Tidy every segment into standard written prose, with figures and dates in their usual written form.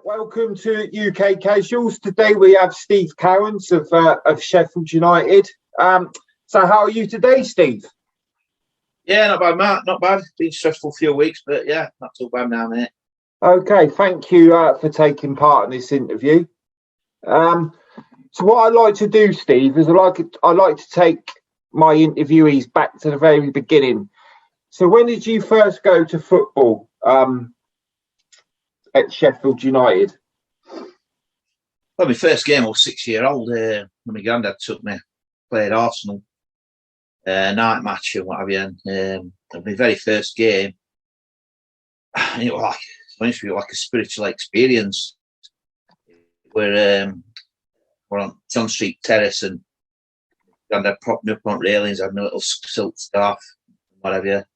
Welcome to UK Casuals. Today we have Steve Cowens of Sheffield United. So how are you today, Steve? Yeah, not bad, Matt. Not bad. Been a stressful few weeks, but yeah, not too bad now, mate. Okay, thank you for taking part in this interview. So what I like to do, Steve, is I like to take my interviewees back to the very beginning. So when did you first go to football at Sheffield United? Well, my first game, I was 6-year-old when my granddad took me. Played Arsenal, night match and what have you. And my very first game, it was like a spiritual experience. We're on John Street Terrace and granddad propped me up on railings, had my little silk scarf, whatever.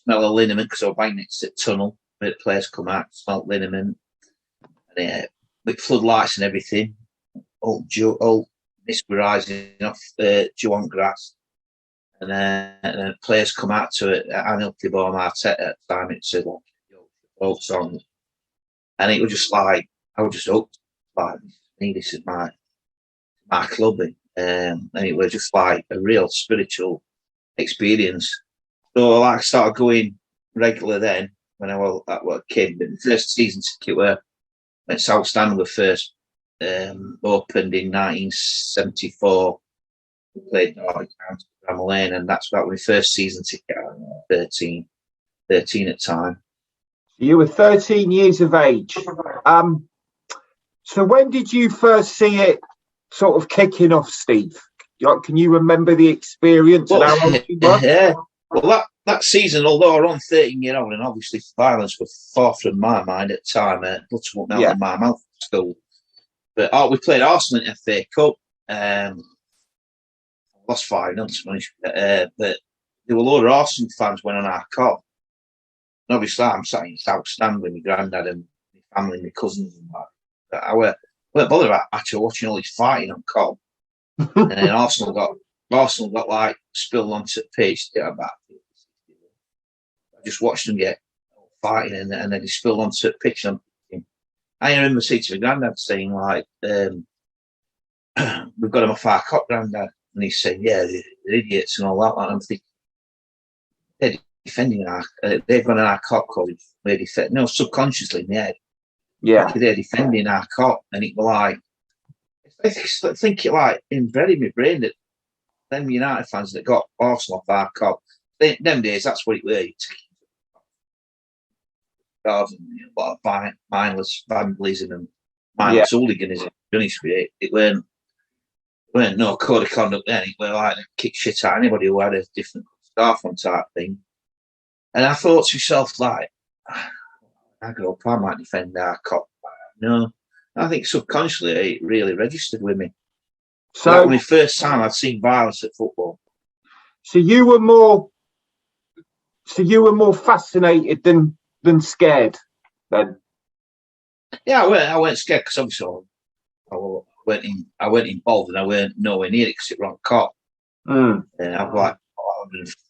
Smell of liniment because I was banging next to the tunnel where the players come out, smelled liniment. And with floodlights and everything, old mist were rising off Juan grass. And then players come out to it. I know Thibaut Martet at the time, it's a old song. And it was just like, I was just hooked. Like, this is my club. And it was just like a real spiritual experience. So like, I started going regular then when I was a kid. But the first season ticket were when South Stand were first opened in 1974. We played Derby County, Bramall Lane, and that's about my first season ticket. I was 13 at the time. You were 13 years of age. So when did you first see it sort of kicking off, Steve? Can you remember the experience and how old you were? Yeah. Well, that season, although I was on 13-year-old, and obviously violence was far from my mind at the time, blood won't melt in my mouth at school. But we played Arsenal in FA Cup. Lost 5-0 to finish. But there were a load of Arsenal fans went on our cop. And obviously, I'm sat in South Stand with my granddad and my family and my cousins and that. But I weren't bothered about actually watching all this fighting on cop. And then Arsenal got like spilled onto the pitch. I just watched them get fighting, and then they spilled onto the pitch. And I remember saying to my granddad, saying like, "We've got him off our cop, granddad," and he's saying, "Yeah, they're idiots and all that." And I'm thinking, they're defending they've got an our cop college. Subconsciously in the head. Yeah, like they're defending our cop, and it was like, I think it like inbred in my brain that them United fans that got Arsenal off our cop, them days, that's what it was. A lot of mindless vandalism and mindless hooliganism. To be honest with you, it weren't no code of conduct then. It were like kick shit out anybody who had a different scarf on type thing. And I thought to myself, like, I grow up, I might defend our cop. No, I think subconsciously it really registered with me. So that was my first time I'd seen violence at football. So you were more fascinated than scared then? Yeah, I weren't scared because obviously I weren't involved and I weren't nowhere near it because it was on cop. I was like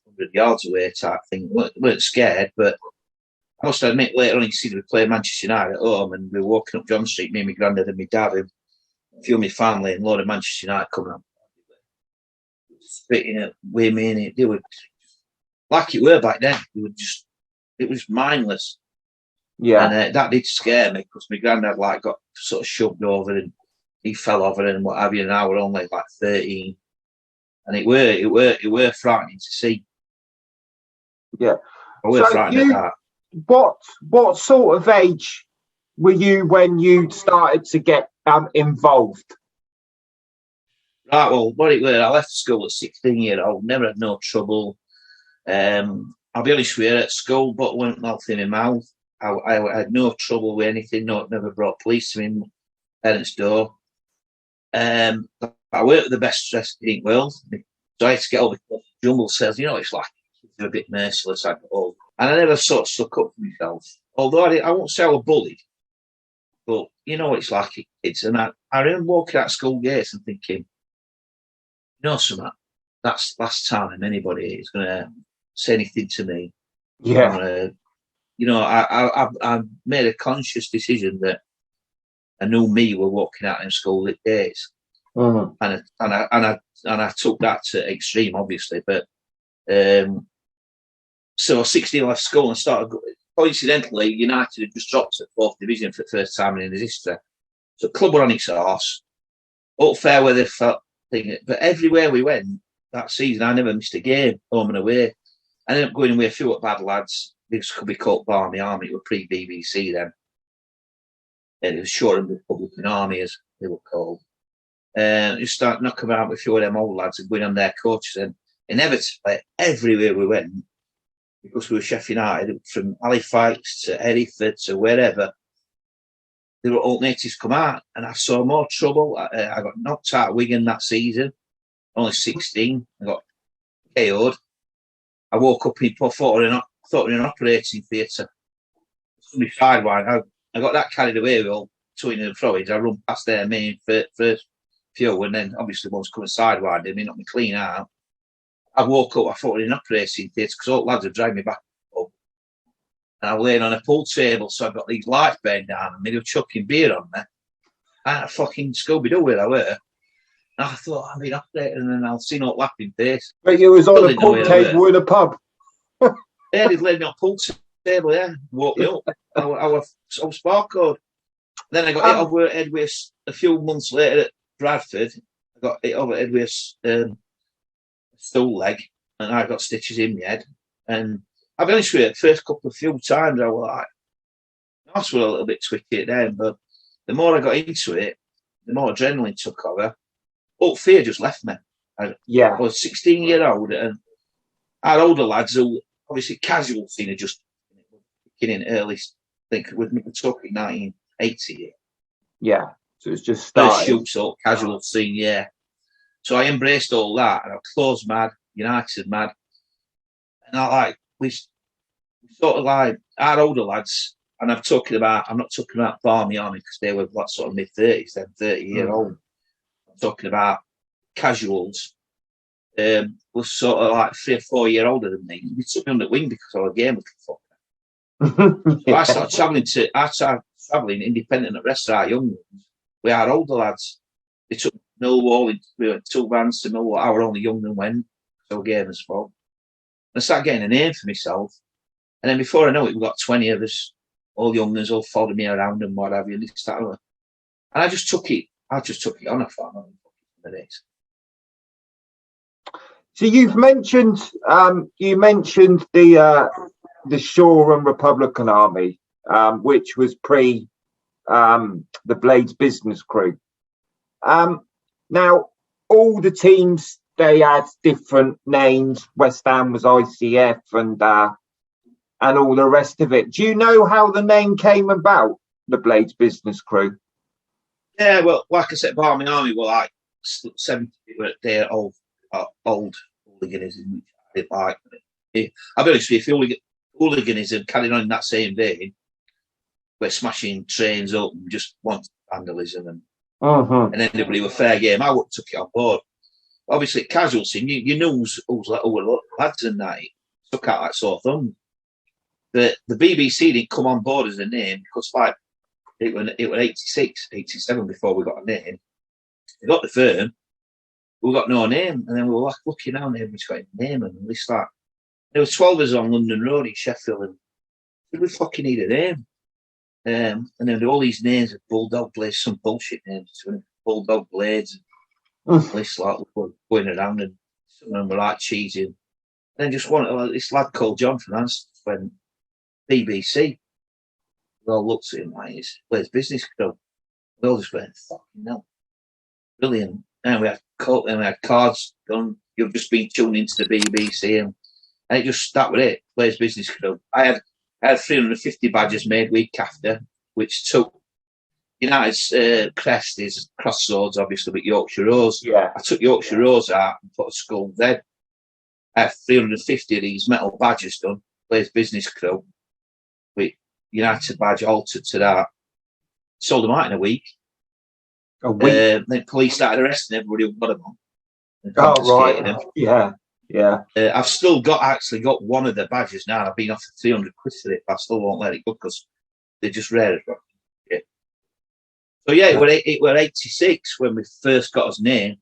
100 yards away type thing. Weren't scared, but I must admit later on you see we played Manchester United at home and we were walking up John Street, me and my granddad and my dad and a few of my family and a load of Manchester United coming up. Spitting at women, they were like it were back then. It was mindless. Yeah. And that did scare me because my granddad like got sort of shoved over and he fell over and what have you, and I were only like 13. And it were frightening to see. Yeah. I were frightened at that. What sort of age were you when you started to get involved? Right, well, what it were, I left school at 16-year-old, never had no trouble. I'll be honest with you, at school, but went mouth in my mouth. I had no trouble with anything, never brought police to my parents' door. I worked with the best dressed in the world, so I had to get over the jumble sales. You know, it's like, they're a bit merciless, I got old. And I never sort of stuck up for myself. Although I won't say I was bullied, but you know what it's like, kids. And I remember walking out of school gates and thinking, you know something, that's last time anybody is going to say anything to me. Yeah. I made a conscious decision that I knew me were walking out in school lit days, and I took that to extreme, obviously. But so 16 left school and started. Coincidentally, United had just dropped to 4th division for the first time in his history. So the club were on its arse. All fair weather thing, but everywhere we went that season, I never missed a game, home and away. I ended up going with a few bad lads. This could be called Barmy Army. It was pre-BBC then. And it was Short Republican Army, as they were called. Just start knocking around with a few of them old lads and going on their coaches. And inevitably, everywhere we went, because we were Sheffield United, from Halifax to Hereford to wherever, there were old natives come out, and I saw more trouble. I got knocked out of Wigan that season, only 16. I got KO'd. I woke up in thought in an operating theatre. Somebody sidewind. I got that carried away with all twinning and throwing. I run past their main first few, and then obviously one's coming sidewind, they knocked me clean out. I woke up, I thought in an operating theatre because all the lads had dragged me back up. And I was laying on a pool table, so I've got these lights burning down and they were chucking beer on me. And I fucking Scooby-Doo where I were. And I thought, I'm being operated, and then I'll see no laughing face. But you was on a pool table in a pub. Yeah, they'd laid me on a pool table, yeah. Woke me up. I was sparkled. Then I got hit over head with a few months later at Bradford. I got hit over head with stool leg, and I got stitches in my head. And I'll be honest with you, the first few times I was like, I was a little bit twitchy at them, but the more I got into it, the more adrenaline took over. All fear just left me. I was 16-year-old, and I had older lads who, obviously, casual scene had just beginning early. I think we're talking 1980. Yeah, so it's just started. First shoots up, casual scene, yeah. So I embraced all that, and I was close mad, United mad, and we sort of like our older lads, and I'm not talking about Barmy Army because they were like sort of mid-30s, then 30-year-old. I'm talking about casuals. Was sort of like 3 or 4 years older than me. They took me on the wing because I was a game little fucker. I started travelling independent at rest of our young ones. We had older lads. They took Millwall. We went 2 vans to Millwall. I was only young and went. So game as well. And I started getting a name for myself. And then before I know it, we got 20 of us, all youngers, all following me around and what have you. And I just took it. I just took it on. I thought, it is. So you've mentioned the Shore and Republican Army, which was pre the Blades business crew. Now all the teams, they had different names. West Ham was ICF and all the rest of it. Do you know how the name came about, the Blades business crew? Yeah, well, like I said, Barmy Army were like 70 were their old hooliganism, which I didn't like. I'll be honest with you, if hooliganism carried on in that same vein, we're smashing trains up and just want vandalism and everybody were fair game, I would have took it on board. Obviously, casual scene, you knew who's like, lads and that, took out like sore thumbs. The BBC didn't come on board as a name because like it was 86, 87 before we got a name. We got the firm, we got no name, and then we were like looking down there, everybody's got a name, and we start. There was 12 of us on London Road in Sheffield, and we fucking need a name. And then all these names of Bulldog Blades, some bullshit names, Bulldog Blades, and this like going around, and some of them were like cheesy. And then just this lad called John Finance went BBC. We all looked at him like it's Blades business club. We all just went, fucking hell. Brilliant. And we had cards done. You've just been tuned into the BBC, and it just that was it. Blades business club. I had 350 badges made week after, which took United's crest is crossroads, obviously, with Yorkshire Rose. Yeah. I took Yorkshire Rose out and put a skull there. I had 350 of these metal badges done. Blades business club with United badge altered to that. Sold them out in a week. Then police started arresting everybody who got them on. Oh, right. Them. Yeah. I've still got one of the badges now. I've been offered 300 quid for it, but I still won't let it go because they're just rare as well. Yeah. So yeah, it were 86 when we first got his name.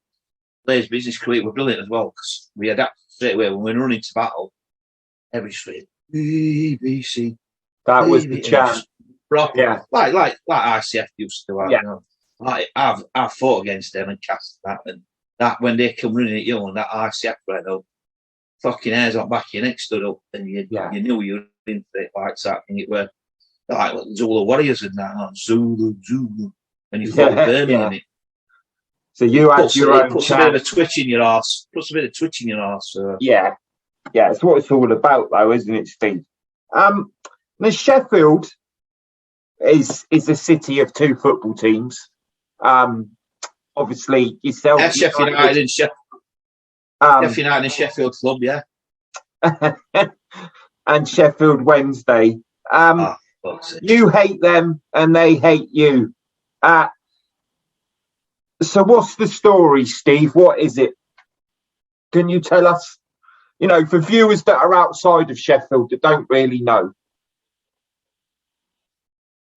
Players business career were brilliant as well because we adapted straight away when we were running to battle. Every street, BBC, That was the BBC, chant. proper, Yeah, like ICF used to have. yeah, You know, like I've fought against them and cast that, and that when they come running at you and that ICF went up, fucking hairs on back of your neck stood up, and you knew you were in for it like that, and it were like Zulu Warriors and that, like, Zulu, and you fought with Birmingham in it. So you had your own puts chant. a bit of a twitch in your arse. Puts a bit of twitch in your arse. Yeah, it's what it's all about, though, isn't it, Steve? Now Sheffield is a city of two football teams. Obviously, yourself, yeah, Sheffield United and Sheffield United and Sheffield Club, yeah, and Sheffield Wednesday. You hate them, and they hate you. So what's the story, Steve? What is it? Can you tell us? You know, for viewers that are outside of Sheffield that don't really know.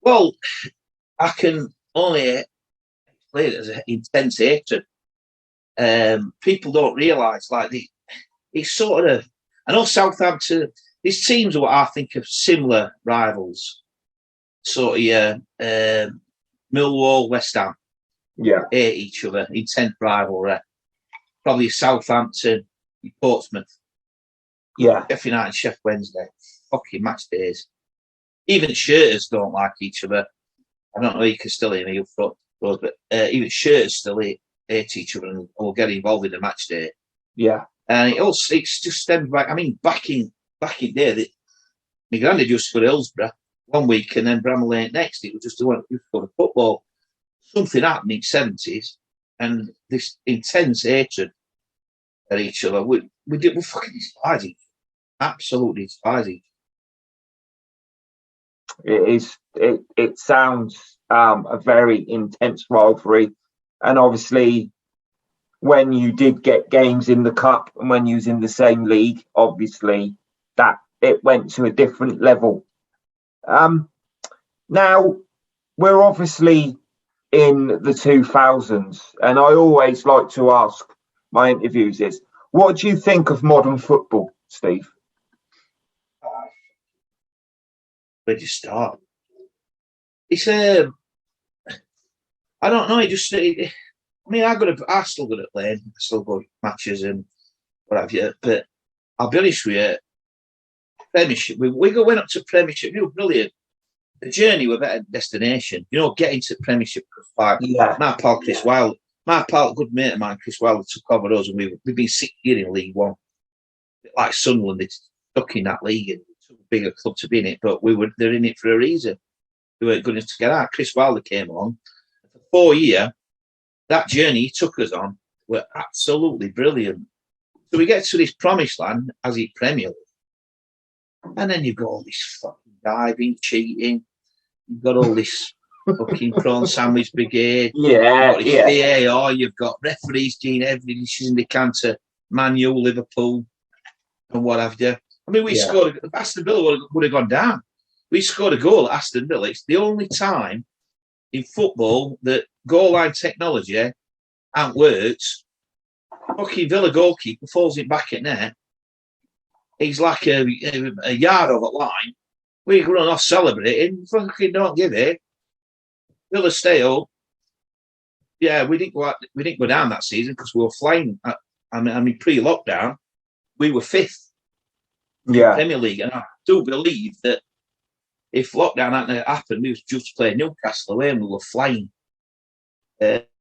Well, I can only explain it as an intense hatred. People don't realise, like, it's sort of. I know Southampton. These teams are what I think of similar rivals. Sort of, Millwall, West Ham. Yeah, hate each other, intense rivalry. Probably Southampton, Portsmouth. Yeah. Sheffield United, Sheffield Wednesday. Fucking match days. Even shirters don't like each other. I don't know if you can still hear me, but even shirters still hate each other and will get involved in the match day. Yeah. And it's just stems back. I mean, back in there, my granddad used to go to Hillsborough one week and then Bramall Lane next. It was just to go to football. Something happened in the 70s, and this intense hatred at each other. We fucking despise each other. Absolutely despise each other. It sounds a very intense rivalry, and obviously, when you did get games in the cup and when you was in the same league, obviously that it went to a different level. Now we're obviously in the 2000s, and I always like to ask my interviews is, what do you think of modern football, Steve? Where do you start? It's I don't know. I mean, I still good at playing. I still go to matches and what have you. But I'll be honest with you, Premiership. We went up to Premiership. You were brilliant. The journey was a better destination. You know, getting to Premiership was fine. Yeah. My pal Chris Wilde, good mate of mine, Chris Wilde, took over us, and we've been 6 years in League One. Like Sunderland, it's stuck in that league, and it's a bigger club to be in it. But they're in it for a reason. We weren't good enough to get out. Chris Wilder came along. For 4 years, that journey he took us on were absolutely brilliant. So we get to this promised land as a Premier League, and then you've got all this fucking diving, cheating. You've got all this fucking prawn sandwich brigade. Yeah, you've got this VAR. You've got referees doing every decision they can to Man U, Liverpool, and what have you. I mean, we scored. Aston Villa would have gone down. We scored a goal at Aston Villa. It's the only time in football that goal line technology hasn't worked. Fucking Villa goalkeeper falls it back at net. He's like a yard over line. We run off celebrating. Fucking don't give it. Villa stay up. Yeah, we didn't go down that season because we were flying. I mean, pre-lockdown, we were 5th. Yeah. Premier League, and I do believe that if lockdown hadn't happened, we was just playing Newcastle away and we were flying. Fans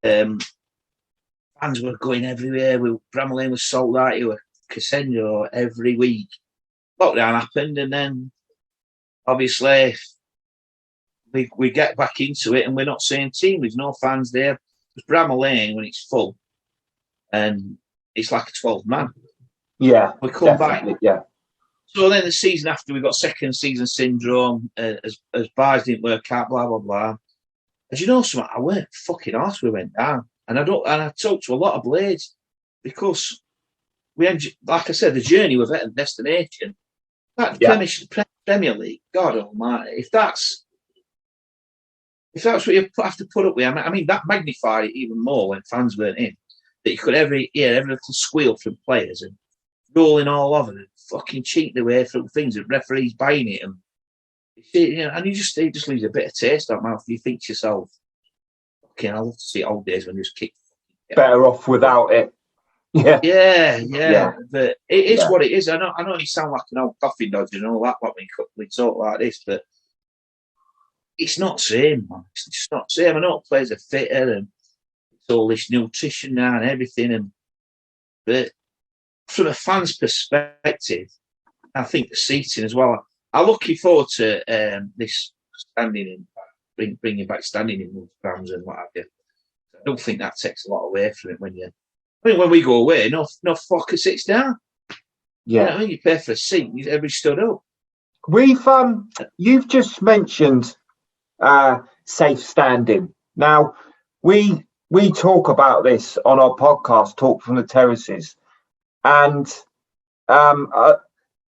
were going everywhere. Bramall Lane was sold out. It was Casino every week. Lockdown happened, and then obviously we get back into it, and we're not seeing team. There's no fans there. It's Bramall Lane when it's full, and it's like a 12-man. Yeah, we come back. Yeah. So then the season after, we got second season syndrome, as buys didn't work out, blah, blah, blah. As you know, something, I weren't fucking arse, we went down. And I talked to a lot of blades because like I said, the journey was at a destination. That Premier League, God almighty, if that's if that's what you have to put up with, I mean, that magnified it even more when fans weren't in. That you could every little squeal from players and rolling all over and fucking cheating away from things and referees buying it and and it just leaves a bit of taste out mouth. You think to yourself, okay, I love to see old days when you just kick. Better off without it. Yeah. Yeah. But it is what it is. I know you sound like an old coffee dodger and all that when we talk like this, but it's not the same, man. It's just not the same. I know players are fitter and it's all this nutrition now and everything, but from a fan's perspective, I think the seating as well. I'm looking forward to this standing in, bringing back standing in grounds and what have you. I don't think that takes a lot away from it when we go away, no fucker sits down. Yeah. You know what I mean? You pay for a seat, everybody stood up. You've just mentioned safe standing. Now, we talk about this on our podcast, Talk from the Terraces, and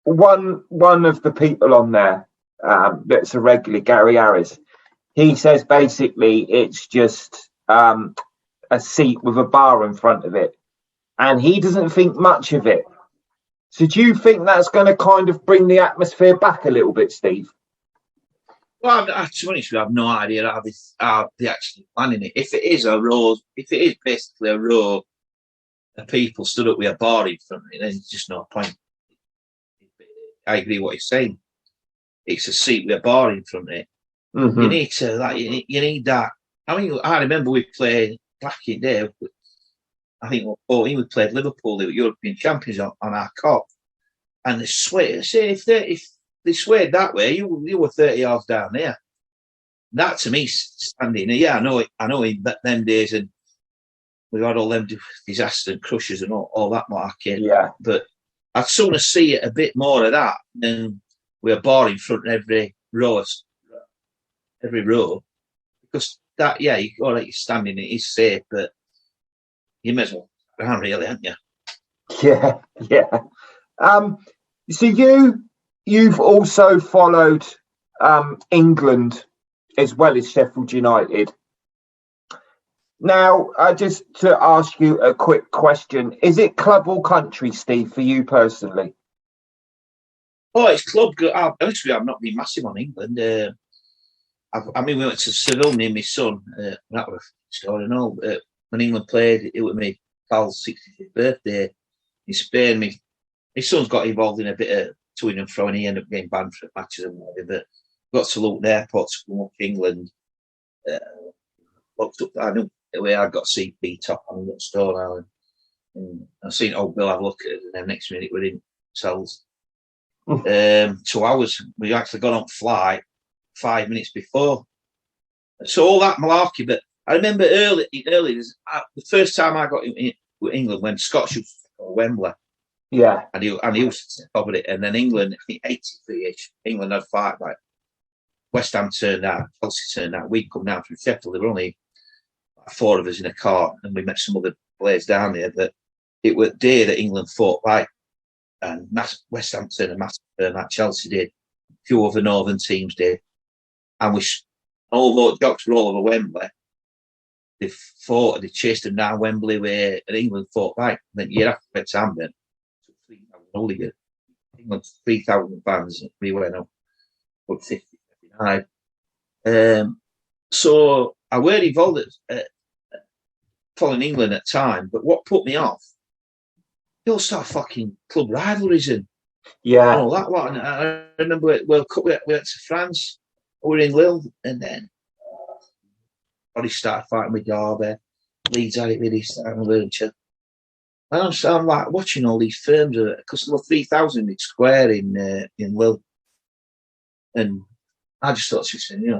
one of the people on there that's a regular, Gary Harris, he says basically it's just a seat with a bar in front of it, and he doesn't think much of it. So do you think that's going to kind of bring the atmosphere back a little bit, Steve? Well, to be honest, I have no idea how they actually planning it. If it is basically a row of people stood up with a bar in front of it, then there's just no point. I agree with what you're saying. It's a seat with a bar in front of it. Mm-hmm. You need that. I mean, I remember we played back in there. I think we played Liverpool, they were European champions on our cup, and they swayed. If they swayed that way, you were 30 yards down there. That to me, standing. Yeah, I know. In them days, and we had all them disaster and crushes and all that market. Yeah, but I'd sooner see it a bit more of that than with a bar in front of every row, because that, you got like you're standing, it is safe, but you may as well around, really, haven't you? Yeah. So you've also followed England as well as Sheffield United. Now, just to ask you a quick question: is it club or country, Steve, for you personally? Oh, it's club. Honestly, I've not been massive on England. We went to Seville near my son. That was a story and all. When England played, it was my pal's 65th birthday in Spain. My son's got involved in a bit of to and fro, and he ended up getting banned for matches and whatever. But got to Luton Airport to come up to England. Looked up, I knew the way I got CP top on the store now, and I seen old Bill have a look at it, and then next minute we're in cells. 2 hours. We actually got on flight 5 minutes before. So all that malarkey, but I remember early, the first time I got in England when Scotch used to go to Wembley. Yeah. And he used to cover it. And then England, I think 83-ish, England had fight like West Ham turned out, Chelsea turned out. We'd come down from Sheffield. There were only 4 of us in a car, and we met some other players down there. But it was the day that England fought like, and West Ham turned a massive that Chelsea did. A few other northern teams did. And although jocks were all over Wembley, they chased them down Wembley where England fought back. Then year after went to Hampden, 3,000 hooligans. England 3,000 fans. We went up 50, 59. So I weren't involved at following England at the time, but what put me off, you'll start fucking club rivalries and all that lot. And I remember World Cup, we went to France, we were in Lille, and then Body started fighting with Derby. Leeds had it with this time, weren't you? And I'm like watching all these firms because there were 3,000 in square in Lille, and I just thought, something.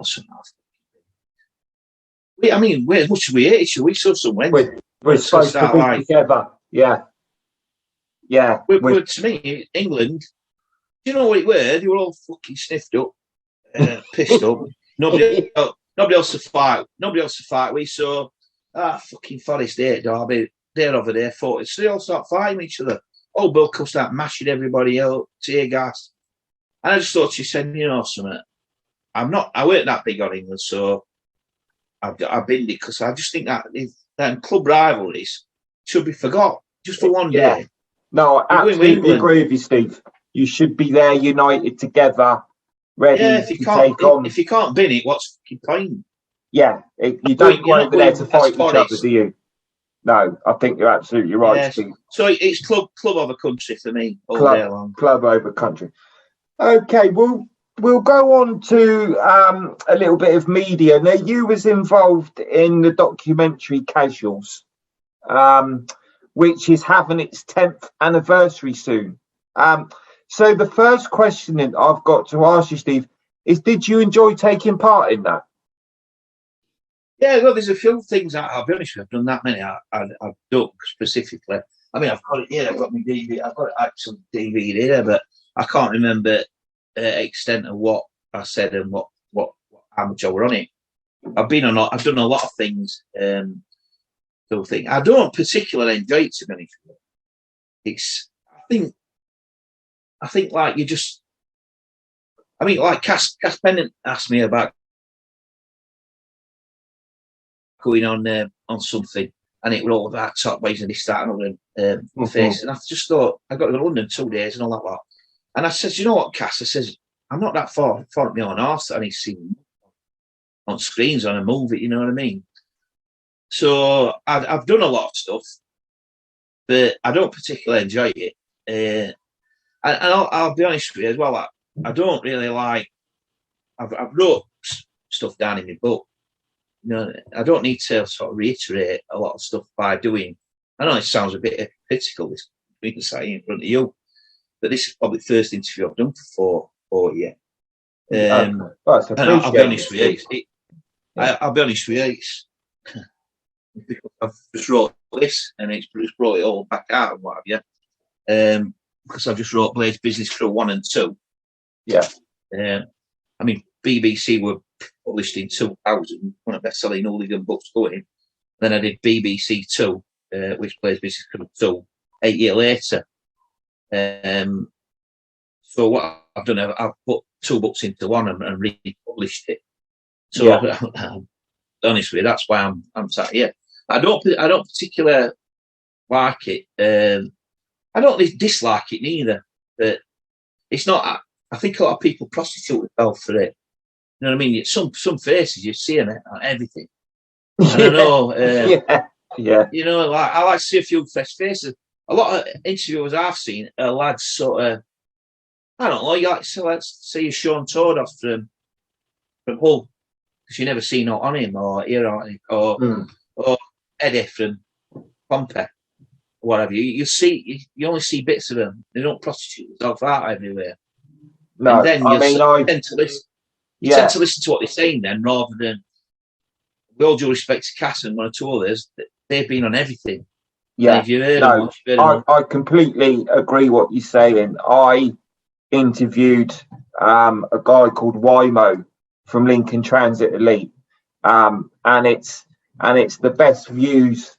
I mean, as much as we hate each other, we saw some wins. We're supposed to be together. Yeah. But to me, England, do you know what it were? They were all fucking sniffed up, pissed up. Nobody else to fight. We saw fucking Forest 8 Derby. They're over there fought. So they all start fighting each other. Old Bill comes start mashing everybody out, tear gas. And I just thought she said, something. I weren't that big on England, so I've been because I just think that club rivalries should be forgot just for one day. No, I absolutely agree with you, Steve. You should be there, united together, ready to take on. If you can't bin it, what's the point? Yeah, you don't go over there to fight each other, do you? No, I think you're absolutely right, Steve. So it's club over country for me all day long. Club over country. Okay, we'll go on to a little bit of media. Now, you was involved in the documentary Casuals, which is having its 10th anniversary soon. So the first question that I've got to ask you, Steve, is did you enjoy taking part in that? Yeah, well, there's a few things I'll be honest with you, I've done that many I've done specifically. I mean, I've got it here, I've got my DVD, I've got actual DVD here, but I can't remember extent of what I said and what how much I were on it. I've done a lot of things. I don't particularly enjoy it, to be honest with you. I think like you just. I mean, like Cass Pennant asked me about going on something, and it were all about top ways and this, that, and other face. And I just thought I got to go to London 2 days and all that lot. And I said, you know what, Cass? I says I'm not that far up my own arse that I need to see on screens on a movie. You know what I mean? So I've done a lot of stuff, but I don't particularly enjoy it. And I'll be honest with you as well. I don't really like. I've wrote stuff down in my book. You know, I don't need to sort of reiterate a lot of stuff by doing. I know it sounds a bit critical, this being saying in front of you, but this is probably the first interview I've done for 4 years. I'll be honest with you. I'll be honest with you. I've just wrote this, and it's brought it all back out and what have you. Because I've just wrote Blade's Business Crew 1 and 2. Yeah. I mean, BBC were published in 2000, one of the best-selling hooligan books going. Then I did BBC 2, which Blade's Business Crew 2, 8 years later. So what I've done, I've put 2 books into one and republished it. So honestly, that's why I'm sat here. I don't particularly like it. I don't dislike it neither, but it's not. I think a lot of people prostitute themselves for it. You know what I mean? Some faces you see them on everything. And I know. Yeah. You know, like I like to see a few fresh faces. A lot of interviewers I've seen are lads sort of. I don't know. You like to let's see Sean Tordoff from Hull because you never see not on him or hear on him or Eddie from Pompey. Whatever you see, you only see bits of them. They don't prostitute themselves out everywhere. No, and then you tend to listen to what they're saying then, rather than, with all due respect to Cass and 1 or 2 others, they've been on everything. Yeah, if you've heard them, you've heard I completely agree what you're saying. I interviewed a guy called Wymo from Lincoln Transit Elite, and it's the best views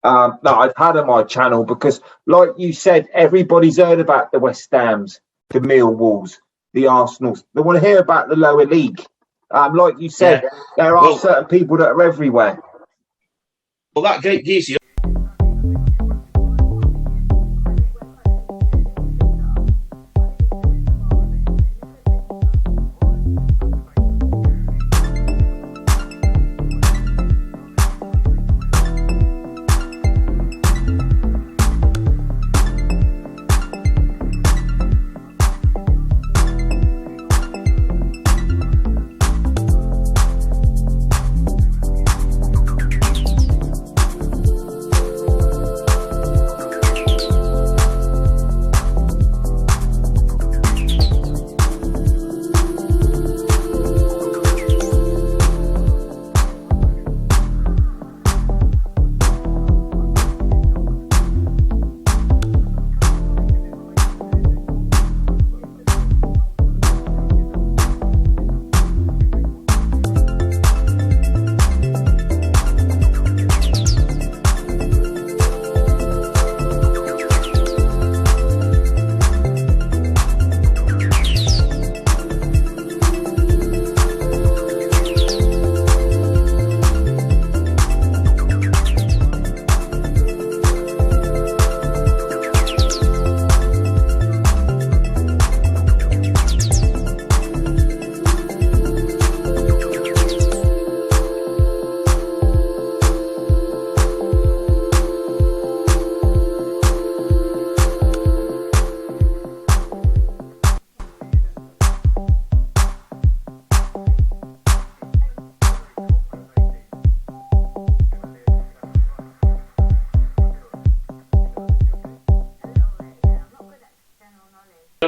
that I've had on my channel because, like you said, everybody's heard about the West Hams, the Millwalls, the Arsenals. They want to hear about the lower league. Like you said, there are certain people that are everywhere. Well, that gives you.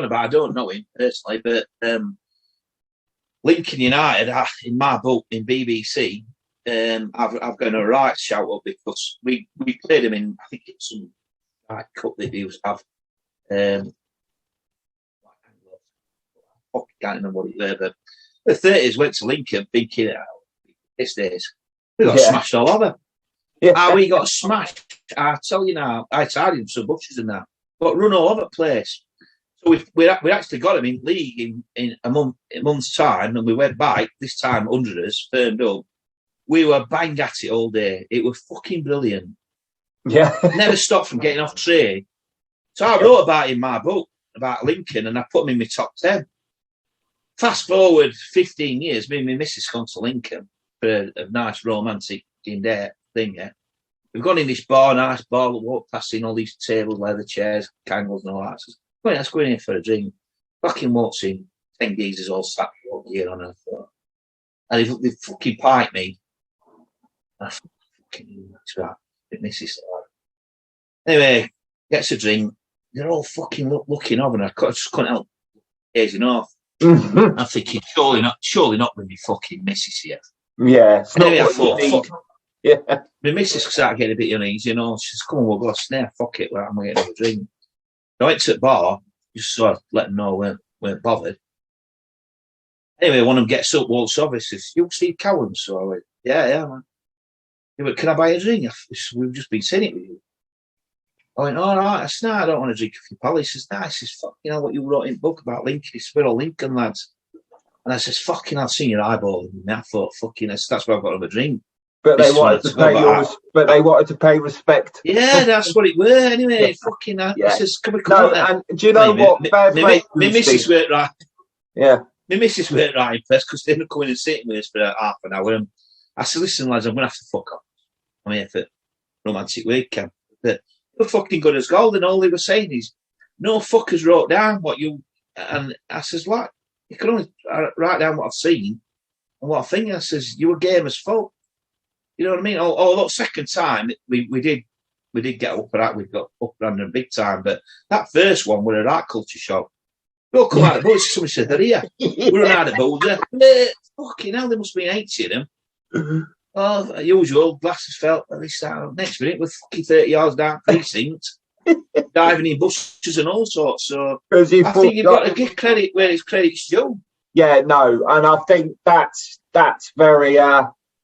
on about. I don't know him personally, but Lincoln United, in my book in BBC, I've got a right shout up because we played them in, I think it's some right cup that they used to have. I can't remember what it was, but the 30s went to Lincoln thinking, these days, we got smashed all over. Yeah. We got smashed. I tell you now, I tied him some butchers and that. Got run all over the place. So we actually got him in league in a month's time, and we went back, this time under us, turned up. We were bang at it all day. It was fucking brilliant. Yeah. Never stopped from getting off train. So I wrote about it in my book, about Lincoln, and I put him in my top 10. Fast forward 15 years, me and my missus gone to Lincoln for a nice romantic thing, yeah. We've gone in this bar, nice bar, walk past in all these tables, leather chairs, candles and all that. So, let's go in here for a drink. Fucking walks in, 10 geezers all sat here on her floor. And they fucking piped me. And I fucking missus. Anyway, gets a drink. They're all fucking looking over, and I just couldn't help gazing off. I'm thinking, surely not with me fucking missus here. Yeah, it's not anyway, what you need. Yeah. My missus started getting a bit uneasy, you know. She says, come on, we'll go a snare, fuck it, I'm going to get another drink. I went to the bar, just sort of let them know we weren't bothered. Anyway, one of them gets up, walks over, says, you Steve Cowens? So I went, yeah, man. He went, can I buy a drink? We've just been saying it with you. I went, all right. I said, no, I don't want to drink with your pal. He says, no. He says, fuck, you know what you wrote in the book about Lincoln? He says, we're all Lincoln lads. And I says, fucking, I've seen your eyeball. And I thought, fucking, that's why I've got another drink. But they wanted to pay respect. Yeah, that's what it were. Anyway, fucking, I says, come on. And do you know what? My missus weren't right. Yeah. My missus weren't right impressed because they ended up coming and sitting with us for half an hour. And I said, listen, lads, I'm going to have to fuck off. I'm here for romantic weekend. But you're fucking good as gold. And all they were saying is, no fuckers wrote down what you... And I says, what? You can only write down what I've seen and what I think. I says, you were game as fuck. You know what I mean? Although second time we did get up for that, we got up random big time, but that first one were a right culture shock. We all come out of the boats, somebody said, they're here. We're out of Boulder. Fucking hell, there must be 80 of them. Oh, usual, glasses fell. At least next minute, we're fucking 30 yards down precinct, diving in bushes and all sorts. So I think you've got to give credit where it's credit's due. Yeah, no, and I think that's very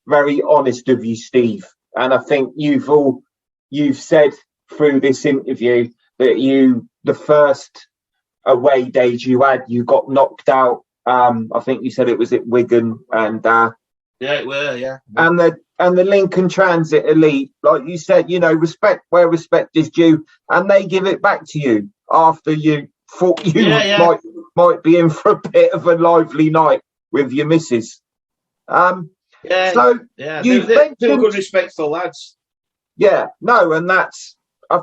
very honest of you, Steve. And I think you've said through this interview that the first away days you got knocked out. I think you said it was at Wigan and yeah, it were, yeah. And the Lincoln Transit Elite, like you said, you know, respect where respect is due, and they give it back to you after you thought you might be in for a bit of a lively night with your missus. Yeah, so you've mentioned good, respectful lads. Yeah, no, and I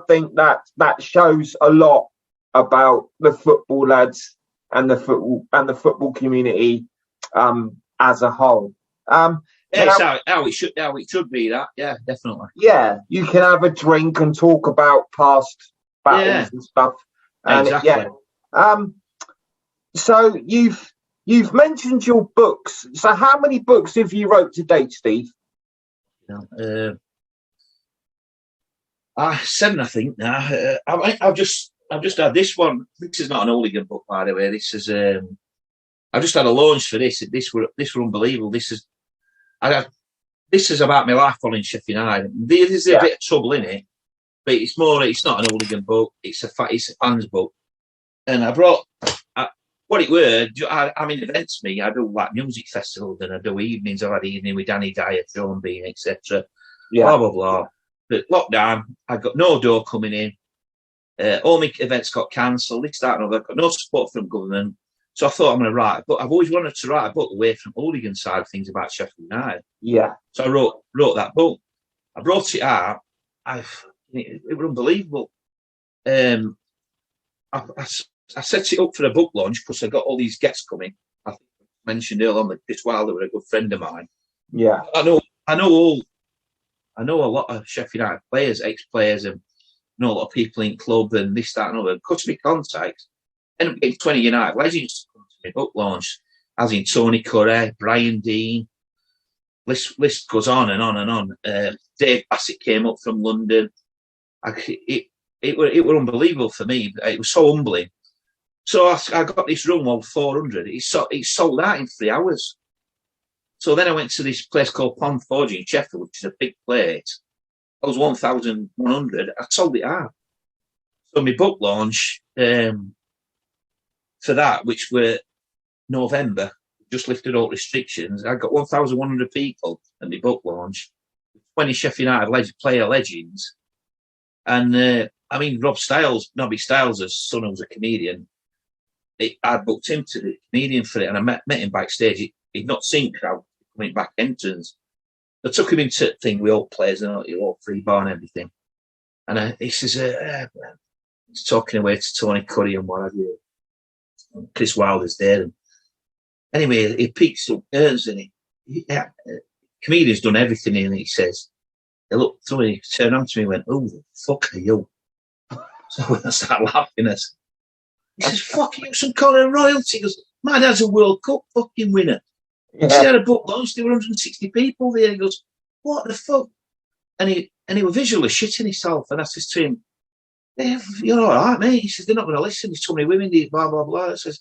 think that shows a lot about the football lads and the football community as a whole. How it should be. That, yeah, definitely. Yeah, you can have a drink and talk about past battles and stuff. And exactly. So you've mentioned your books. So how many books have you wrote to date, Steve? 7, I think. Now I've just had this one. This is not an hooligan book, by the way. This is I just had a launch for this. This were unbelievable. This is about my life following Sheffield United. There's a bit of trouble in it, but it's not an hooligan book. It's a fans book. And I brought what it were. I'm in events. I do like music festivals and I do evenings. I've had evening with Danny Dyer, John Bean, etc. Blah blah blah. But lockdown, I got no dough coming in. All my events got cancelled. This, that, and other. Got no support from government. So I thought I'm going to write a book. I've always wanted to write a book away from hooligan side of things about Sheffield United. Yeah. So I wrote that book. I brought it out. It was unbelievable. I set it up for a book launch because I got all these guests coming. I think I mentioned earlier on that Chris Wilder were a good friend of mine. Yeah. I know a lot of Sheffield United players, ex-players, and know a lot of people in club and this, that, and other. Cut me contacts. ended up getting 20 United legends to come to my book launch, as in Tony Curry, Brian Dean. List goes on and on and on. Dave Bassett came up from London. It were unbelievable for me. It was so humbling. So I got this room of 400. It sold out in 3 hours. So then I went to this place called Pond Forge in Sheffield, which is a big place. I was 1,100. I sold it out. So my book launch for that, which were November, just lifted all restrictions. I got 1,100 people at my book launch, 20 Sheffield United player legends. And I mean, Nobby Styles' son, who's a comedian, I booked him to the comedian for it, and I met him backstage. He'd not seen crowd coming back entrance. I took him into the thing with all players and all free bar and everything. And he says, he's talking away to Tony Curry and what have you. And Chris Wilder's there. And anyway, he picks up Ernst and comedian's done everything, and he says, he looked through and he turned on to me and went, "Who the fuck are you?" So I started laughing. He says, "Fuck you, some kind of royalty." He goes, "My dad's a World Cup fucking winner." Yeah. He had a book launch, there were 160 people there. He goes, "What the fuck?" And he was visually shitting himself. And I says to him, "Hey, you're all right, mate." He says, "They're not going to listen. There's so many women, blah, blah, blah." I says,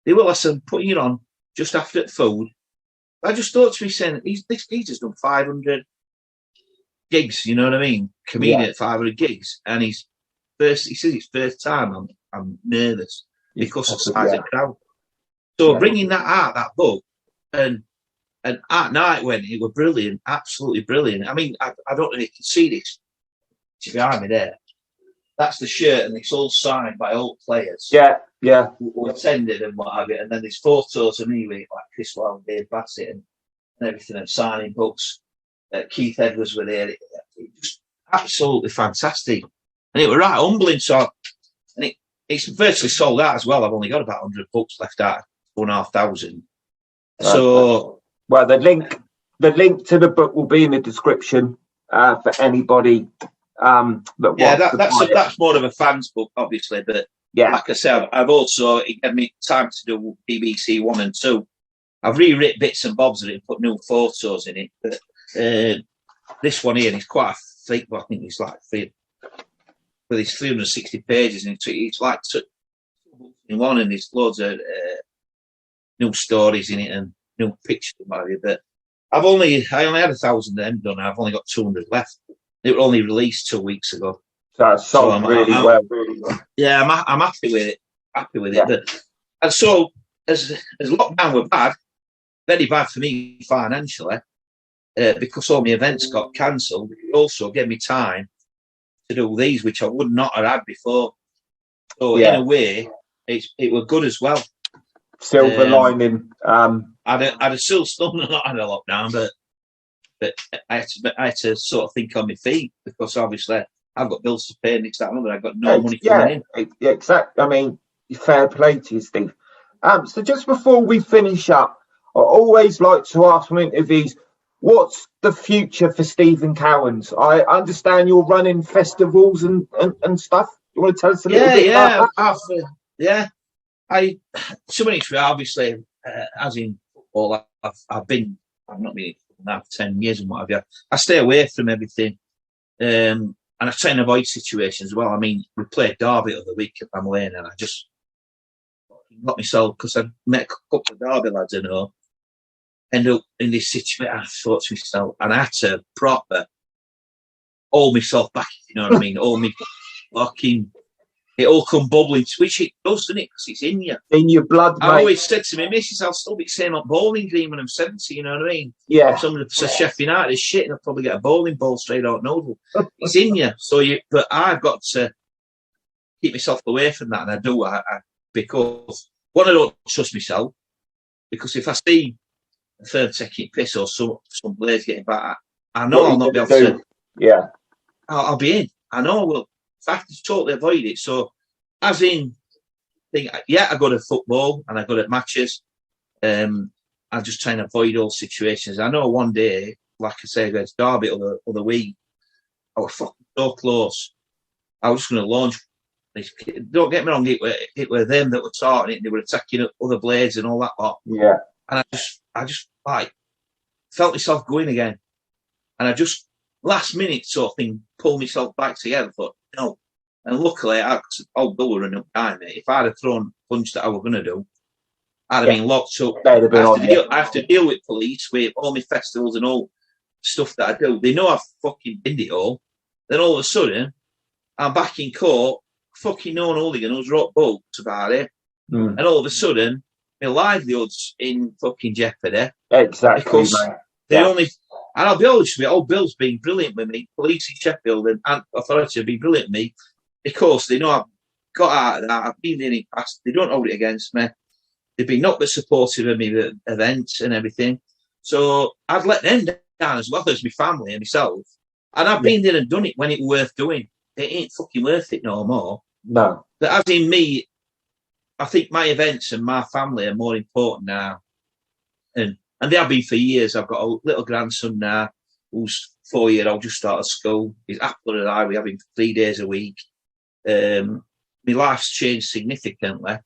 "They will listen, putting it on just after the food." I just thought to me, saying, he's just done 500 gigs, you know what I mean? Comedian at 500 gigs. And he says his first time, I'm nervous because of the size of the crowd. So bringing that out, that book, and at night when it was brilliant, absolutely brilliant. I mean, I don't know if you can see this. It's behind me there. That's the shirt, and it's all signed by old players. Yeah. Who attended and what have you. And then there's photos of me with like Chris Wilder, Dave Bassett, and everything, and signing books. Keith Edwards were there. It was absolutely fantastic, and it was right humbling. So, and it's virtually sold out as well. I've only got about 100 books left out, 4,500. So, well, the link to the book will be in the description for anybody. That's more of a fans book, obviously. But like I said, I've also, it gave me time to do BBC 1 and 2. I've rewritten bits and bobs of it and put new photos in it. But this one here, it's quite a thick book. I think it's like with his 360 pages, and it's like in one, and there's loads of new stories in it and new pictures about it. But I only had 1,000 of them done. I've only got 200 left. They were only released 2 weeks ago. So it sold really well. Yeah, I'm happy with it. But, and so as lockdown were bad, very bad for me financially, because all my events got cancelled. It also gave me time to do these, which I would not have had before. So in a way, it was good as well. Silver lining. I'd have still not had a lockdown, but I had to sort of think on my feet, because obviously I've got bills to pay and this, that, and other. I've got no money coming in. Yeah, exactly. I mean, fair play to you, Steve. So just before we finish up, I always like to ask from interviews, what's the future for Stephen Cowens? I understand you're running festivals and stuff. You want to tell us a little bit about that? So many, obviously, as in football, I've not been now for 10 years and what have you. I stay away from everything. And I try and avoid situations as well. I mean, we played Derby the other week at Bram Lane, and I just got myself, because I met a couple of Derby lads I know, end up in this situation. I thought to myself, and I had to proper hold myself back, you know what I mean? All me fucking, it all come bubbling, which it does, doesn't it? Because it's in you. In your blood, mate. I always said to me, missus, I'll still be saying on bowling green when I'm 70, you know what I mean? Yeah. Someone says Sheffield United is shit, and I'll probably get a bowling ball straight out noodle. It's in you. But I've got to keep myself away from that, and I do. Because, one, I don't trust myself, because if I see a third taking piss or some players getting back, I know I'll not be able to. Yeah. I'll be in. I know I will. I have to totally avoid it. So, as in, I go to football and I go to matches. I just try and avoid all situations. I know one day, like I say, against Derby other week, I was fucking so close. I was just going to launch Don't get me wrong, it were them that were starting it. They were attacking other blades and all that lot. Yeah. And I just like felt myself going again, and I just last minute sort of thing pulled myself back together. Thought no, and luckily old Bill were running up behind me. If I'd have thrown a punch that I was going to do, I'd have been locked up. They'd have been I have to deal with police with all my festivals and all stuff that I do. They know I've fucking binned it all. Then all of a sudden, I'm back in court. Fucking known hooligan who's wrote books about it, and all of a sudden, my livelihoods in fucking jeopardy. Exactly, because mate. they only. And I'll be honest with you, old Bill's been brilliant with me. Police in Sheffield and authority have been brilliant with me because they know I've got out of that. I've been in it past. They don't hold it against me. They've been not but supportive of me at events and everything. So I've let them down as well as my family and myself. And I've been there and done it when it was worth doing. It ain't fucking worth it no more. No. But as in me, I think my events and my family are more important now. And they have been for years. I've got a little grandson now who's 4-year-old, just started school. He's Apple and we have him 3 days a week. My life's changed significantly.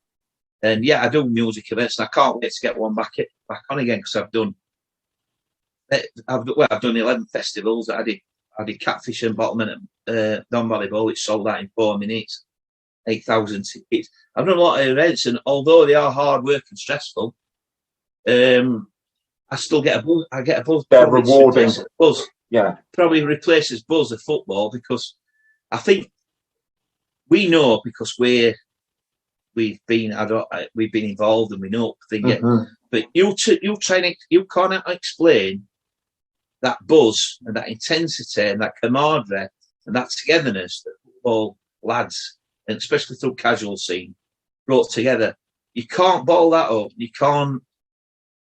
And yeah, I do music events and I can't wait to get one back on again because I've done 11 festivals that I did Catfish and Bottom and Don Volleyball, which sold out in 4 minutes. 8,000 tickets. I've done a lot of events, and although they are hard work and stressful, I still get a buzz. I get a buzz. They're rewarding. Buzz. Yeah. Probably replaces buzz of football because I think we know because we've been involved and we know the thing. Mm-hmm. But you can't explain that buzz and that intensity and that camaraderie and that togetherness that football lads, and especially through casual scene, brought together. You can't bottle that up. You can't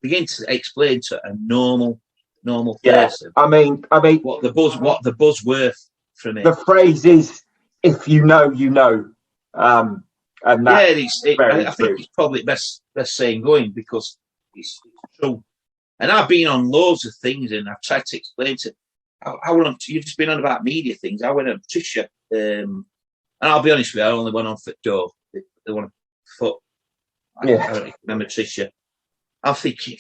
begin to explain to a normal person. I mean, what the buzz worth from it. The phrase is, "If you know, you know," and that's I think it's probably best saying going because it's true. And I've been on loads of things, and I've tried to explain to. You've just been on about media things. I went on Tricia. And I'll be honest with you, I only went on for Dove. They want foot. I don't remember Tricia. I'm thinking,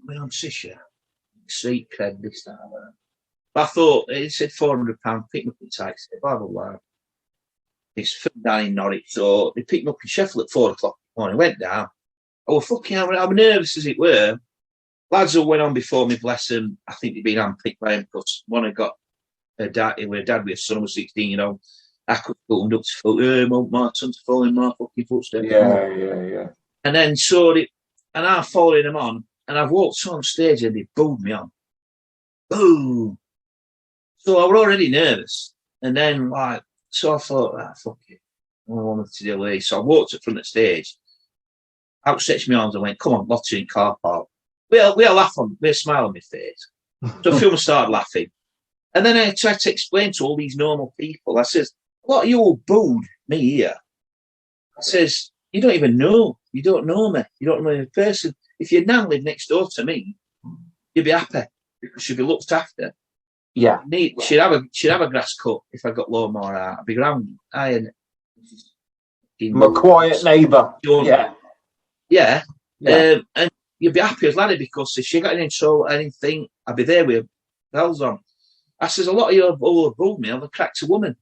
went on Tricia. Street cred, this, that, that. But I thought, it said £400, pick me up in taxi, blah, blah, blah. It's down in Norwich, so they picked me up in Sheffield at 4 o'clock in the morning. Went down. I was fucking, I'm nervous as it were. Lads who went on before me, bless them, I think they'd been handpicked by him because one had got a dad with a son who was 16-year-old. I could put him up to foot, my son to fall in my fucking footsteps. Yeah. And then and I followed him on, and I've walked on stage and they booed me on. Boom! So I was already nervous. And then, so I thought, fuck it. I wanted to delay. So I walked up front of the stage, outstretched my arms and went, come on, Lottie in car park. We all laugh on, we smile on my face. So the film started laughing. And then I tried to explain to all these normal people, I says, what you all booed me here? I says, you don't even know. You don't know me. You don't know me in person. If your nan lived next door to me, you'd be happy because she'd be looked after. Yeah. She'd have a grass cut if I got lawnmower out. I'd be ground iron. My quiet neighbour. Yeah. And you'd be happy as laddie because if she got anything, I'd be there with bells on. I says, a lot of you all have booed me. I've cracked a woman.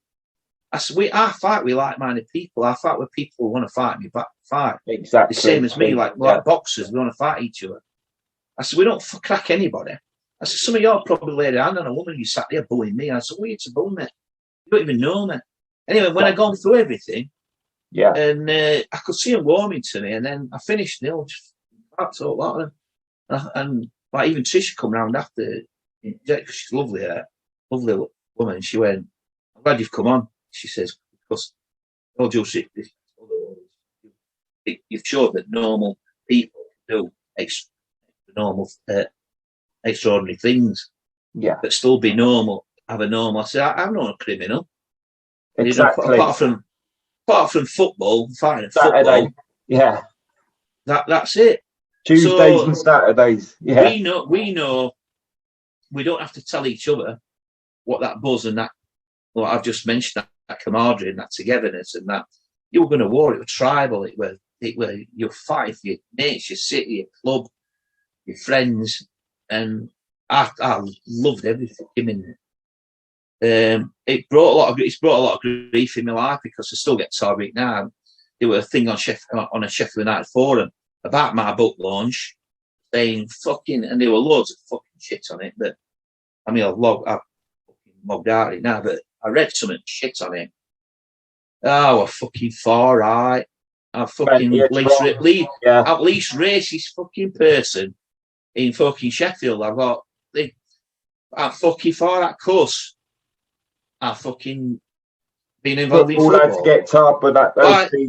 I said, I fight with like-minded people. I fight with people who want to fight me back. Fight. Exactly. The same as me, like boxers. We want to fight each other. I said, we don't crack anybody. I said, some of y'all probably laid a hand on a woman you sat there booing me. I said, what are you to boo me? You don't even know me. Anyway, when I gone through everything, and I could see him warming to me, and then I finished, just that's all that. And like even Tricia come round after, because she's lovely woman. She went, I'm glad you've come on. She says, because all due respect, you've showed that normal people do extraordinary things. Yeah. But still be normal, have a normal. I said, I'm not a criminal. Exactly. Apart from football, fighting at Saturday. Football. Yeah. That's it. Tuesdays and Saturdays. Yeah. We know we don't have to tell each other what that buzz and that, what I've just mentioned, that camaraderie and that togetherness and that you were going to war. It was tribal. It were your fight for your mates, your city, your club, your friends, and I loved everything in it. It's brought a lot of grief in my life because I still get tired of it now. There was a thing on a Sheffield United forum about my book launch, saying fucking, and there were loads of fucking shit on it. But I mean, I've fucking logged out of it now. But I read some shit on it. Oh, a fucking far right. I'm fucking at least racist fucking person in fucking Sheffield. I'm fucking far right cuss. I fucking been involved in football. Had to get top with that.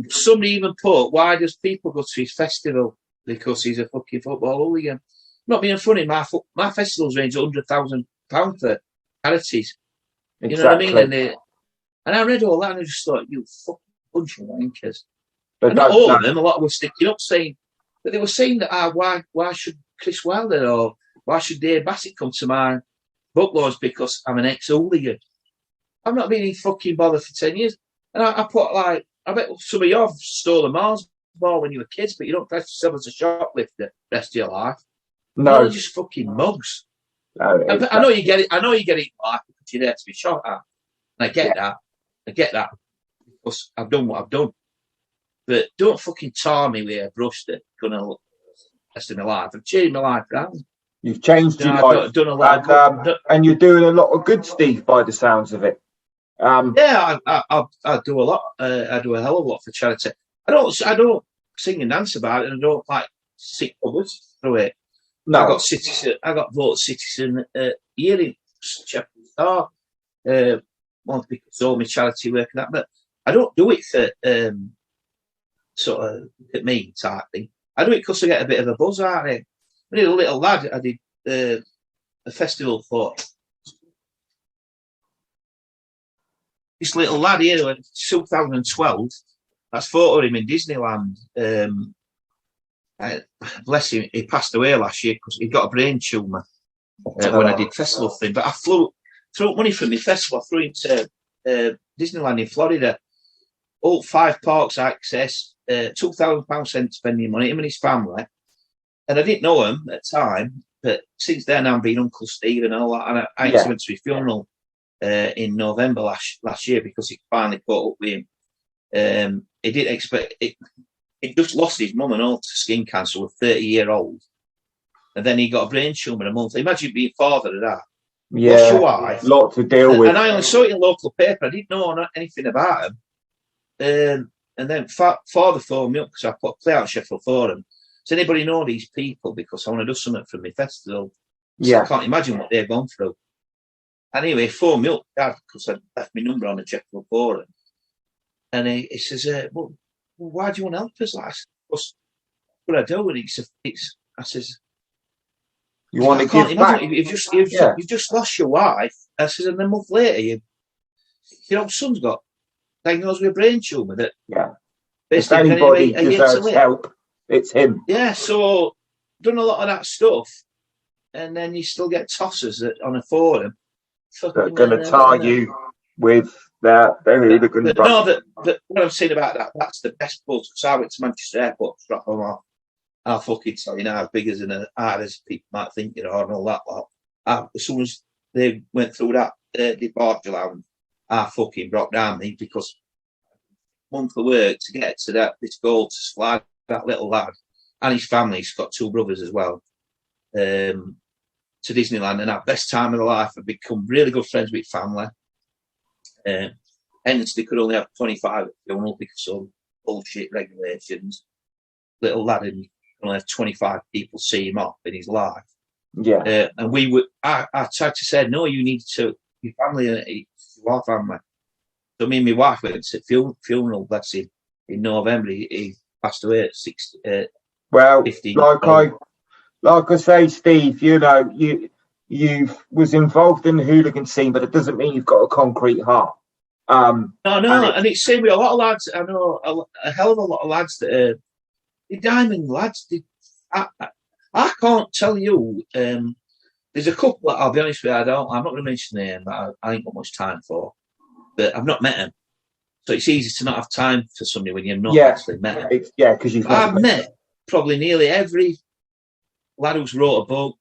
Somebody even put, why does people go to his festival? Because he's a fucking football hooligan. Not being funny, my festivals range £100,000 for charities. You know what I mean? And I read all that and I just thought, you fucking bunch of wankers. And not all of them, a lot were sticking up saying, but they were saying that why should Chris Wilder or why should Dave Bassett come to my book launch because I'm an ex-hooligan? I've not been in fucking bother for 10 years. And I put I bet some of you have stolen Mars ball when you were kids, but you don't class yourself as a shoplifter the rest of your life. No. You're just fucking mugs. No, I know you get it. I know you get it in life because you're there to be shot at. And I get that. Because I've done what I've done. But don't fucking tar me with a brush that's going to look the rest of my life. I've changed my life around. You've changed your life. Done a lot and you're doing a lot of good, Steve, by the sounds of it. I do a lot. I do a hell of a lot for charity. I don't sing and dance about it, and I don't like seek publicity through it. No. I got voted citizen year in Sheffield Star. One because all my charity work and that, but I don't do it for sort of look at me type thing. I do it because I get a bit of a buzz out of it. When I was a little lad, I did a festival for this little lad here in 2012. That's photo of him in Disneyland. Bless him, he passed away last year because he got a brain tumour when I did festival thing. But I threw money from my festival. I threw him to Disneyland in Florida. All 5 parks access, £2,000 spending money, him and his family. And I didn't know him at the time, but since then I'm being Uncle Steve and all that. And I went to his funeral in November last year because he finally caught up with him. He didn't expect it. He just lost his mum and all to skin cancer with 30-year-old. And then he got a brain tumour a month. Imagine being father of that. Yeah, lost your wife. Lot to deal with. And I only saw it in local paper. I didn't know anything about him. And then father phoned me up because I put a play out Sheffield Forum. Does anybody know these people? Because I want to do something from my festival. So I can't imagine what they've gone through. Anyway, he phoned me up, Dad, because I left my number on the Sheffield Forum. And he says, well, why do you want to help us? I said, what's what I do? And I says, you want to give back? You've just lost your wife. I says, and then a month later, your son's got diagnosed with a brain tumour that if anybody deserves help, it's him. Yeah, so done a lot of that stuff, and then you still get tossers on a forum. They're going to tar you with their hooligan. But what I'm saying about that's the best buzz. Because I went to Manchester Airport to drop them off. I'll fucking tell you now, as big as as people might think you are and all that lot. As soon as they went through that departure lounge, I fucking broke down me because month of work to get to this goal to fly that little lad and his family. He's got 2 brothers as well. To Disneyland and our best time of the life. I've become really good friends with family. Hence, they could only have 25 at the funeral because of bullshit regulations. Little lad and only have 25 people see him off in his life. Yeah. And I tried to say, no, you need to, your family, your family. So me and my wife went to the funeral, bless him, in November. He passed away at 15. Like I say, Steve, you know, you was involved in the hooligan scene, but it doesn't mean you've got a concrete heart. No, and it's same with a lot of lads. I know a hell of a lot of lads that are the diamond lads. I can't tell you. There's a couple that I'll be honest with you. I'm not going to mention their name. That I ain't got much time for, but I've not met them. So it's easy to not have time for somebody when you've not Yeah. actually met them. Because you've I've met probably nearly every lad who's wrote a book,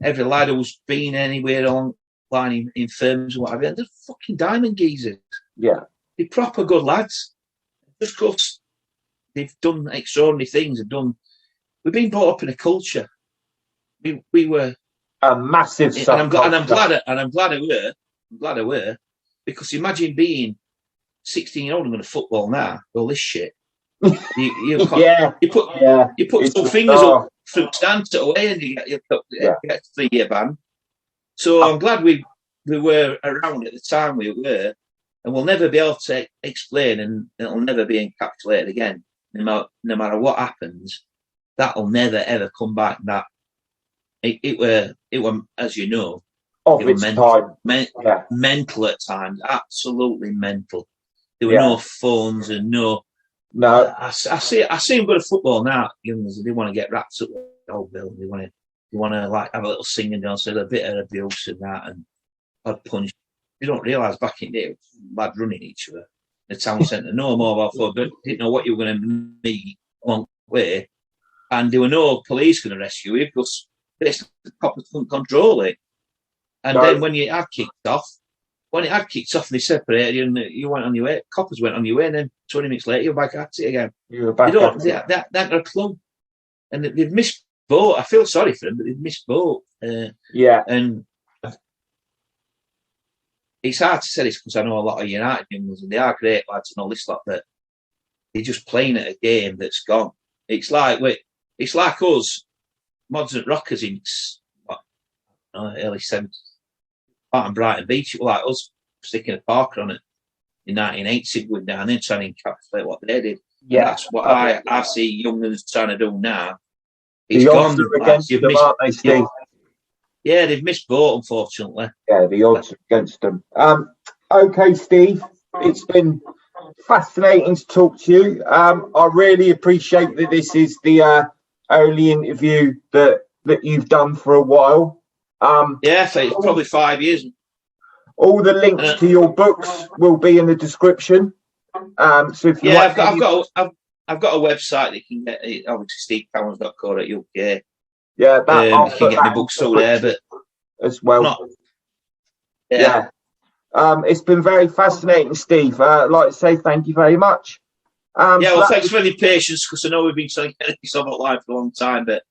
every lad who's been anywhere along the line in firms or whatever. They're fucking diamond geezers. Yeah. They're proper good lads. Just because they've done extraordinary things and done. We've been brought up in a culture. We were a massive subculture. and I'm glad I were, because imagine being 16-year-old and going to football now. Well, this shit. You put some fingers up through stands away and you get 3-year ban. So I'm glad we were around at the time we were, and we'll never be able to explain, and it'll never be encapsulated again. No matter what happens, that'll never ever come back. That it were as you know, of its time, mental at times, absolutely mental. There were no phones and no. I see them go to football now. Youngsters, they want to get wrapped up with the old bill. They want to like have a little singing dance, a bit of abuse and that, and odd punch. They don't realise back in the day, lad running each other. The town centre, no mobile phone, didn't know what you were going to meet along the way, and there were no police going to rescue you because the coppers couldn't control it. And then when it had kicked off, and they separated and you went on your way, coppers went on your way, and then 20 minutes later you're back at it again. You were back at it. That got a club, and they've missed boat. I feel sorry for them, but they've missed boat. And it's hard to say this because I know a lot of United youngsters, and they are great lads and all this lot, but they're just playing at a game that's gone. It's like us, mods and rockers in early 70s, out on Brighton Beach. It was like us sticking a Parker on it in 1980, going down there trying to encapsulate what they did. Yeah, and that's what I see youngsters trying to do now. It's the odds are against them, aren't they, Steve? Yeah, they've missed boat, unfortunately. Yeah, the odds are against them. Okay, Steve, it's been fascinating to talk to you. I really appreciate that this is the only interview that you've done for a while. It's probably 5 years. All the links to your books will be in the description. So if you I've got a website that you can get. Obviously, stevecowens.co.uk. Yeah, you can get my books through there, but as well. It's been very fascinating, Steve. I'd like to say thank you very much. Thanks for your patience, because I know we've been trying to get this on online for a long time, but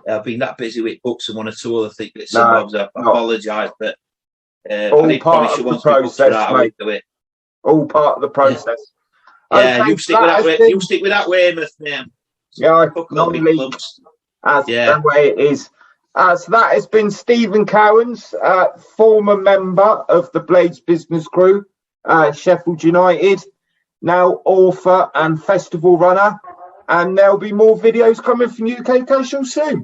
I've been that busy with books and one or two other things. Sometimes I apologise, but all part of the process, mate. All part of the process. Yeah, you stick with that Weymouth, man. Yeah, non-league. That's the way it is. So that has been Stephen Cowens, former member of the Blades Business Crew, Sheffield United, now author and festival runner. And there'll be more videos coming from UK Casual soon.